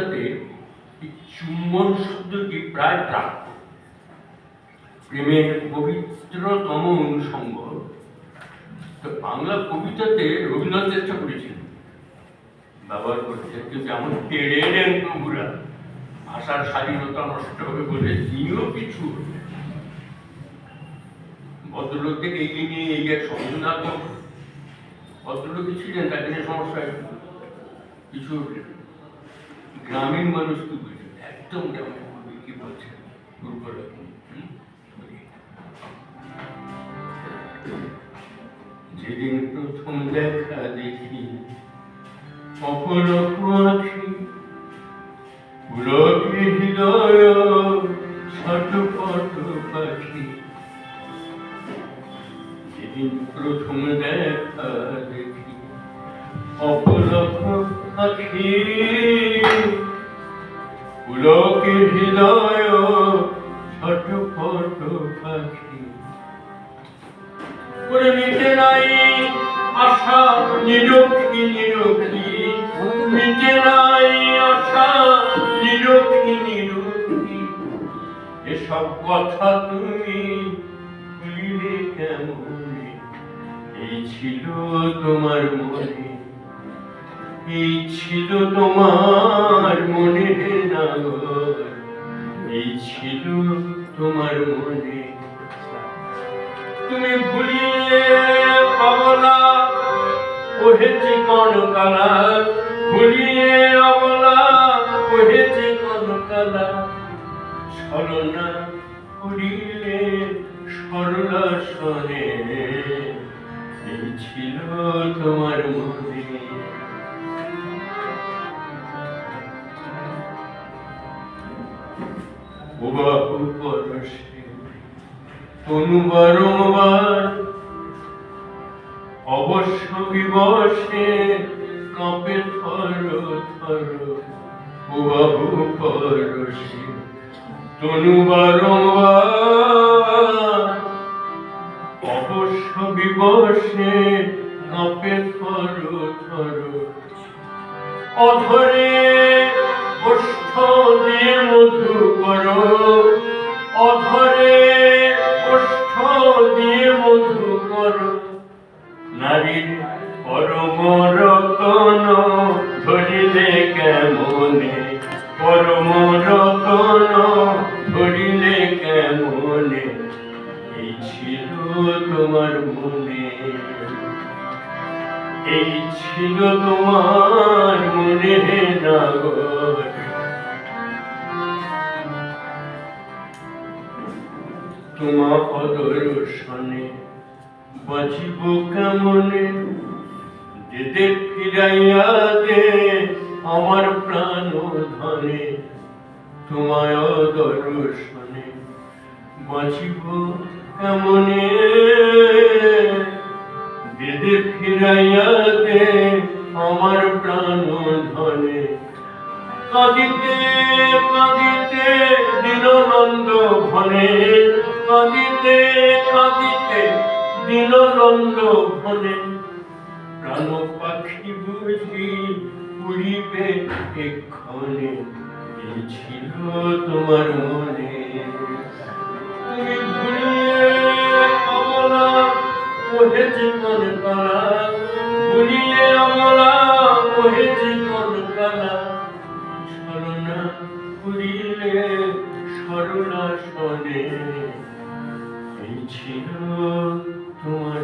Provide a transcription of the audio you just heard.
কবিতাতে চুম্বন শব্দটি প্রায় প্রাপ্য, প্রেমের পবিত্রতম অনুষঙ্গ। তো বাংলা কবিতাতে রবীন্দ্রনাথ চেষ্টা করেছিলেন ব্যবহার করতে, কিন্তু এমন তেড়ে নেন প্রভুরা ভাষার স্বাধীনতা নষ্ট হবে বলে তিনিও কিছু ভদ্রলোকদের এগিয়ে নিয়ে এই এক সংশোধনাত্মক ভদ্রলোক ছিলেন, তাকে নিয়ে সমস্যা কিছু গ্রামীণ মানুষ কি বুঝলেন, একদম গ্রামের কবি কি বলছেন দুর্বলতা। যেদিন প্রথম দেখা দেখি অপলক আঁখি, পুলকে হৃদয় ছটপট পাখি। যেদিন প্রথম দেখা দেখি অপলক আঁখি, পুলকে হৃদয় ছটপট পাখি। করে মিটে নাই আশা নিরক্ষী নিরক্ষী, মিটে নাই আশা নিরক্ষী নিরক্ষী। এসব কথা তুমি ভুলিলে কেমনে, এই ছিল তোমার মনে, এই ছিল তোমার মনে নাগর, এই ছিল তোমার মনে। তুমি ভুলিয়ে অবলা ওহেছে কনকালা, ভুলিয়ে অবলা ওহেছে কনকালা। ছলনা করিলে সরলা সনে, এই ছিল তোমার মনে। বাহু পরশে তনু বারংবার, অবশ্য বিবশে কাঁপে থর থর। বাহু পরশে তনু বারংবার, অবশ্য বিবশে কাঁপে থর থর। অধরে ওষ্ঠ দিয়ে মধু করো, অধরে ওষ্ঠ দিয়ে মধু করো। নারীর পরম রতন ধরিলে কেমনে, পরম রতন ধরিলে কেমনে, এই ছিল তোমার মনে, এই ছিল তোমার মনে নাগর। তোমার অদর্শনে বাঁচিব কেমনে, দে ফিরাইয়া দে আমার প্রাণ ধনে। তোমায় অদর্শনে বাঁচিব কেমনে, দে ফিরাইয়া দে আমার প্রাণ ধনে। কাঁদিতে কাঁদিতে দীননন্দ ঘনে, কাঁদিতে কাঁদিতে দীননন্দ ঘনে। প্রাণ পাখি বুঝি উড়িবে এক্ষণে, এই ছিল তোমার মনে। তুমি ভুলিয়ে অবলা ওহেছে কনকালা, ভুলিয়ে অবলা ওহেছে কনকালা। ছলনা করিলে সরলা সনে, এই ছিল তোমার